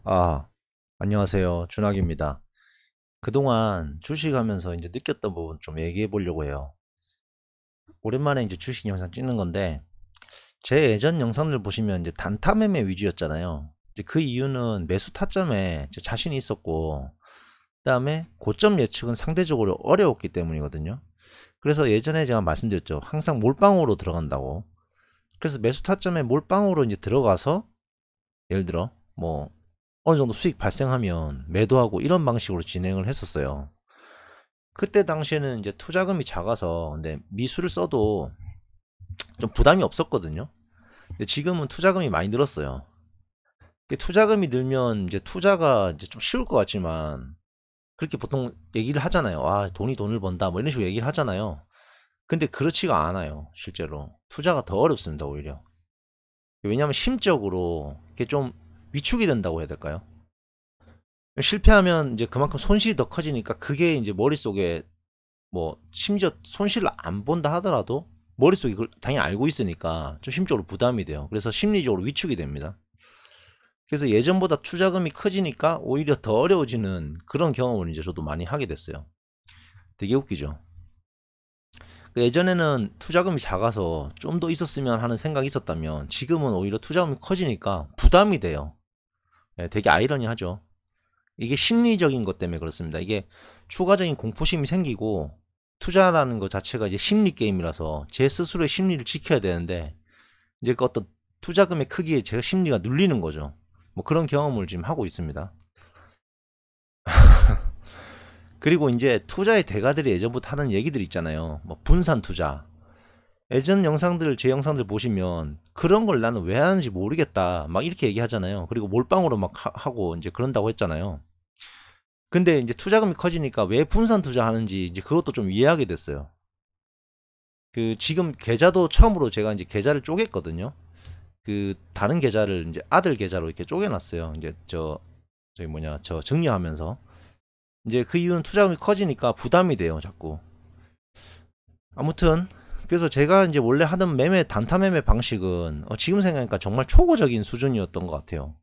아, 안녕하세요. 준학입니다. 그동안 주식하면서 이제 느꼈던 부분 좀 얘기해 보려고 해요. 오랜만에 이제 주식 영상 찍는 건데, 제 예전 영상들 보시면 이제 단타 매매 위주였잖아요. 이제 그 이유는 매수 타점에 이제 자신이 있었고, 그다음에 고점 예측은 상대적으로 어려웠기 때문이거든요. 그래서 예전에 제가 말씀드렸죠. 항상 몰빵으로 들어간다고. 그래서 매수 타점에 몰빵으로 이제 들어가서, 예를 들어, 뭐, 어느 정도 수익 발생하면 매도하고 이런 방식으로 진행을 했었어요. 그때 당시에는 이제 투자금이 작아서 근데 미수를 써도 좀 부담이 없었거든요. 근데 지금은 투자금이 많이 늘었어요. 투자금이 늘면 이제 투자가 이제 좀 쉬울 것 같지만 그렇게 보통 얘기를 하잖아요. 아, 돈이 돈을 번다 뭐 이런 식으로 얘기를 하잖아요. 근데 그렇지가 않아요. 실제로 투자가 더 어렵습니다. 오히려. 왜냐하면 심적으로 이게 좀 위축이 된다고 해야 될까요? 실패하면 이제 그만큼 손실이 더 커지니까 그게 이제 머릿속에 뭐 심지어 손실을 안 본다 하더라도 머릿속에 그걸 당연히 알고 있으니까 좀 심적으로 부담이 돼요. 그래서 심리적으로 위축이 됩니다. 그래서 예전보다 투자금이 커지니까 오히려 더 어려워지는 그런 경험을 이제 저도 많이 하게 됐어요. 되게 웃기죠. 예전에는 투자금이 작아서 좀 더 있었으면 하는 생각이 있었다면 지금은 오히려 투자금이 커지니까 부담이 돼요. 예, 되게 아이러니하죠. 이게 심리적인 것 때문에 그렇습니다. 이게 추가적인 공포심이 생기고 투자라는 것 자체가 이제 심리 게임이라서 제 스스로의 심리를 지켜야 되는데 이제 그 어떤 투자금의 크기에 제가 심리가 눌리는 거죠. 뭐 그런 경험을 지금 하고 있습니다. 그리고 이제 투자의 대가들이 예전부터 하는 얘기들 있잖아요. 뭐 분산 투자. 예전 영상들, 제 영상들 보시면 그런 걸 나는 왜 하는지 모르겠다. 막 이렇게 얘기하잖아요. 그리고 몰빵으로 막 하고 이제 그런다고 했잖아요. 근데 이제 투자금이 커지니까 왜 분산 투자하는지 이제 그것도 좀 이해하게 됐어요. 지금 계좌도 처음으로 제가 이제 계좌를 쪼갰거든요. 다른 계좌를 이제 아들 계좌로 이렇게 쪼개놨어요. 이제 저기 뭐냐 저 증여하면서 이제 그 이유는 투자금이 커지니까 부담이 돼요, 자꾸. 아무튼 그래서 제가 이제 원래 하던 매매 단타 매매 방식은 지금 생각하니까 정말 초보적인 수준이었던 것 같아요.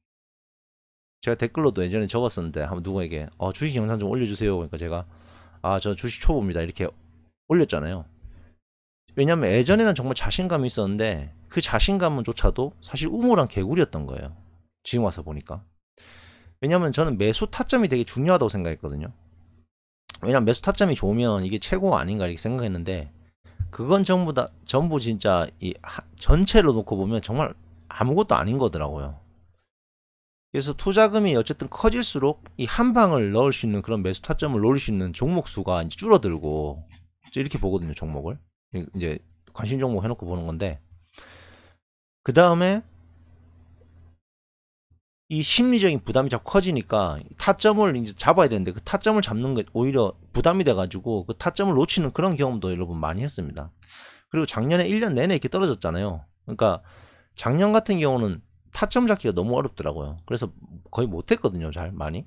제가 댓글로도 예전에 적었었는데 한번 누구에게 주식 영상 좀 올려주세요. 그러니까 제가 저 주식 초보입니다 이렇게 올렸잖아요. 왜냐면 예전에는 정말 자신감이 있었는데 그 자신감은조차도 사실 우물한 개구리였던 거예요. 지금 와서 보니까. 왜냐면 저는 매수 타점이 되게 중요하다고 생각했거든요. 왜냐면 매수 타점이 좋으면 이게 최고 아닌가 이렇게 생각했는데 그건 전부 진짜 전체로 놓고 보면 정말 아무것도 아닌 거더라고요. 그래서 투자금이 어쨌든 커질수록 이 한 방을 넣을 수 있는 그런 매수 타점을 노릴 수 있는 종목 수가 이제 줄어들고 이렇게 보거든요, 종목을. 이제 관심 종목 해놓고 보는 건데 그 다음에 이 심리적인 부담이 자꾸 커지니까 타점을 이제 잡아야 되는데 그 타점을 잡는 게 오히려 부담이 돼가지고 그 타점을 놓치는 그런 경험도 여러분 많이 했습니다. 그리고 작년에 1년 내내 이렇게 떨어졌잖아요. 그러니까 작년 같은 경우는 타점 잡기가 너무 어렵더라고요. 그래서 거의 못했거든요, 잘 많이.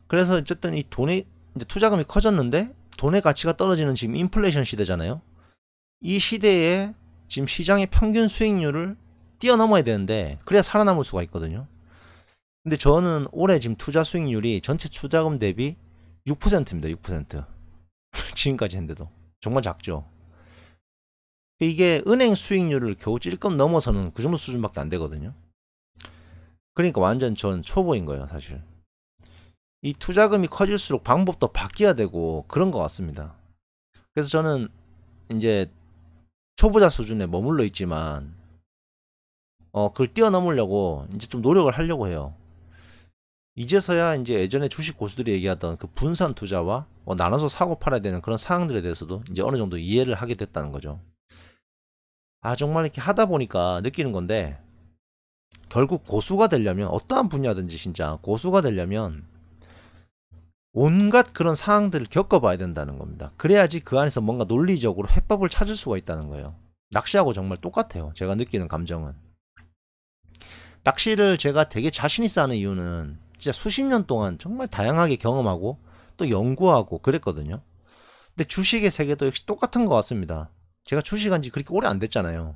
그래서 어쨌든 이 돈이 이제 투자금이 커졌는데 돈의 가치가 떨어지는 지금 인플레이션 시대잖아요. 이 시대에 지금 시장의 평균 수익률을 뛰어넘어야 되는데 그래야 살아남을 수가 있거든요. 근데 저는 올해 지금 투자 수익률이 전체 투자금 대비 6%입니다. 6%. 지금까지 했는데도. 정말 작죠. 이게 은행 수익률을 겨우 찔끔 넘어서는 그 정도 수준밖에 안 되거든요. 그러니까 완전 전 초보인 거예요, 사실. 이 투자금이 커질수록 방법도 바뀌어야 되고 그런 것 같습니다. 그래서 저는 이제 초보자 수준에 머물러 있지만 그걸 뛰어넘으려고 이제 좀 노력을 하려고 해요. 이제서야 이제 예전에 주식 고수들이 얘기하던 그 분산 투자와 나눠서 사고 팔아야 되는 그런 사항들에 대해서도 이제 어느 정도 이해를 하게 됐다는 거죠. 정말 이렇게 하다 보니까 느끼는 건데 결국 고수가 되려면 어떠한 분야든지 진짜 고수가 되려면 온갖 그런 상황들을 겪어봐야 된다는 겁니다. 그래야지 그 안에서 뭔가 논리적으로 해법을 찾을 수가 있다는 거예요. 낚시하고 정말 똑같아요. 제가 느끼는 감정은. 낚시를 제가 되게 자신 있어 하는 이유는 진짜 수십 년 동안 정말 다양하게 경험하고 또 연구하고 그랬거든요. 근데 주식의 세계도 역시 똑같은 것 같습니다. 제가 주식한 지 그렇게 오래 안 됐잖아요.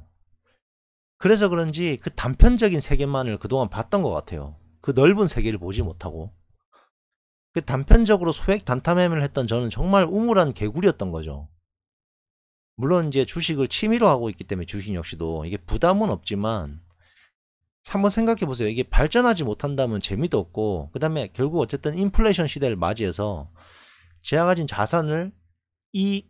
그래서 그런지 그 단편적인 세계만을 그동안 봤던 것 같아요. 그 넓은 세계를 보지 못하고. 그 단편적으로 소액 단타 매매를 했던 저는 정말 우물한 개구리였던 거죠. 물론 이제 주식을 취미로 하고 있기 때문에 주식 역시도 이게 부담은 없지만 한번 생각해 보세요. 이게 발전하지 못한다면 재미도 없고, 그 다음에 결국 어쨌든 인플레이션 시대를 맞이해서 제가 가진 자산을 이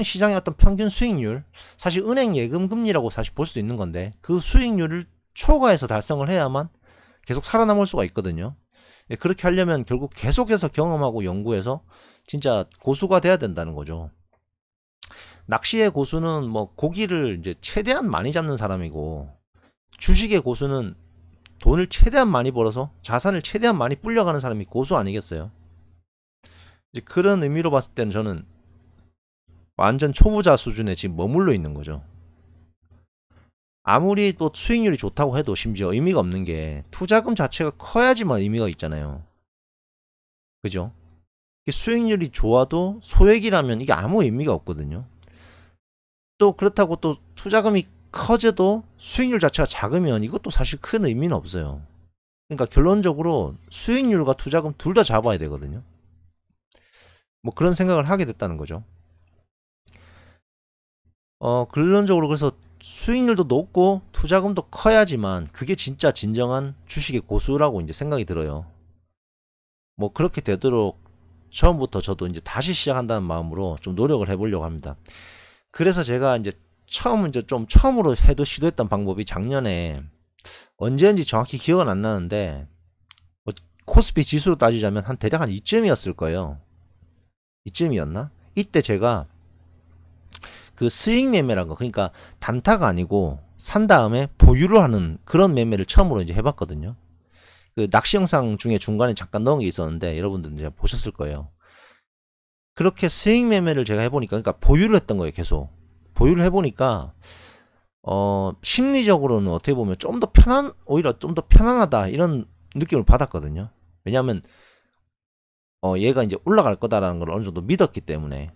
시장의 어떤 평균 수익률, 사실 은행 예금 금리라고 사실 볼 수도 있는 건데 그 수익률을 초과해서 달성을 해야만 계속 살아남을 수가 있거든요. 그렇게 하려면 결국 계속해서 경험하고 연구해서 진짜 고수가 돼야 된다는 거죠. 낚시의 고수는 뭐 고기를 이제 최대한 많이 잡는 사람이고, 주식의 고수는 돈을 최대한 많이 벌어서 자산을 최대한 많이 불려가는 사람이 고수 아니겠어요? 이제 그런 의미로 봤을 때는 저는 완전 초보자 수준에 지금 머물러 있는 거죠. 아무리 또 수익률이 좋다고 해도 심지어 의미가 없는 게 투자금 자체가 커야지만 의미가 있잖아요. 그죠? 수익률이 좋아도 소액이라면 이게 아무 의미가 없거든요. 또 그렇다고 또 투자금이 커져도 수익률 자체가 작으면 이것도 사실 큰 의미는 없어요. 그러니까 결론적으로 수익률과 투자금 둘 다 잡아야 되거든요. 뭐 그런 생각을 하게 됐다는 거죠. 결론적으로 그래서 수익률도 높고 투자금도 커야지만 그게 진짜 진정한 주식의 고수라고 이제 생각이 들어요. 뭐 그렇게 되도록 처음부터 저도 이제 다시 시작한다는 마음으로 좀 노력을 해보려고 합니다. 그래서 제가 이제 처음으로 시도했던 방법이 작년에 언제인지 정확히 기억은 안 나는데 뭐 코스피 지수로 따지자면 대략 한 이쯤이었을 거예요. 이쯤이었나? 이때 제가 그 스윙 매매란 거, 그러니까 단타가 아니고 산 다음에 보유를 하는 그런 매매를 처음으로 이제 해봤거든요. 그 낚시 영상 중에 중간에 잠깐 넣은 게 있었는데 여러분들 이제 보셨을 거예요. 그렇게 스윙 매매를 제가 해보니까, 그러니까 보유를 했던 거예요. 계속 보유를 해보니까 심리적으로는 어떻게 보면 오히려 좀 더 편안하다 이런 느낌을 받았거든요. 왜냐하면 얘가 이제 올라갈 거다라는 걸 어느 정도 믿었기 때문에.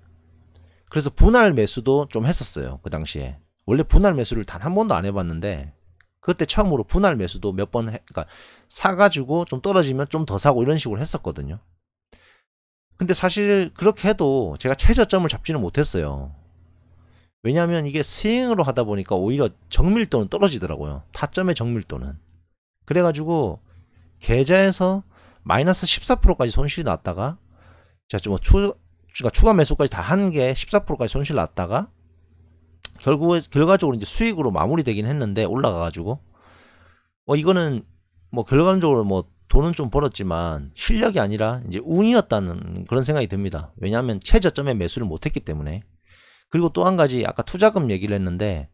그래서 분할 매수도 좀 했었어요. 그 당시에 원래 분할 매수를 단 한 번도 안 해봤는데 그때 처음으로 분할 매수도 몇 번 그러니까 사가지고 좀 떨어지면 좀 더 사고 이런 식으로 했었거든요. 근데 사실 그렇게 해도 제가 최저점을 잡지는 못했어요. 왜냐하면 이게 스윙으로 하다 보니까 오히려 정밀도는 떨어지더라고요. 타점의 정밀도는. 그래가지고 계좌에서 마이너스 14%까지 손실이 났다가 제가 좀 추가 매수까지 다 한 게 14%까지 손실 났다가 결과적으로 이제 수익으로 마무리되긴 했는데 올라가가지고 이거는 뭐 결과적으로 뭐 돈은 좀 벌었지만 실력이 아니라 이제 운이었다는 그런 생각이 듭니다. 왜냐하면 최저점에 매수를 못했기 때문에. 그리고 또 한 가지 아까 투자금 얘기를 했는데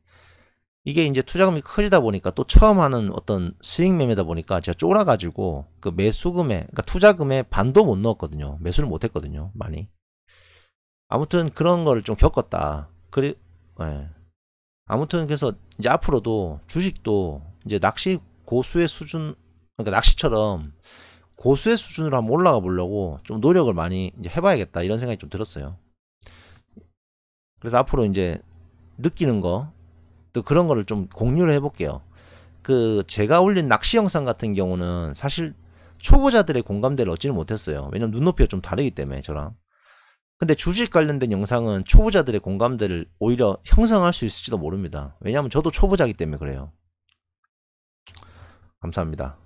이게 이제 투자금이 커지다 보니까 또 처음 하는 어떤 스윙 매매다 보니까 제가 쫄아가지고 그 매수금에 그러니까 투자금에 반도 못 넣었거든요. 매수를 못했거든요. 많이. 아무튼 그런 걸 좀 겪었다. 예. 아무튼 그래서 이제 앞으로도 주식도 이제 낚시 고수의 수준, 그러니까 낚시처럼 고수의 수준으로 한번 올라가 보려고 좀 노력을 많이 이제 해봐야겠다 이런 생각이 좀 들었어요. 그래서 앞으로 이제 느끼는 거 또 그런 거를 좀 공유를 해볼게요. 그 제가 올린 낚시 영상 같은 경우는 사실 초보자들의 공감대를 얻지는 못했어요. 왜냐면 눈높이가 좀 다르기 때문에 저랑. 근데 주식 관련된 영상은 초보자들의 공감대를 오히려 형성할 수 있을지도 모릅니다. 왜냐하면 저도 초보자이기 때문에 그래요. 감사합니다.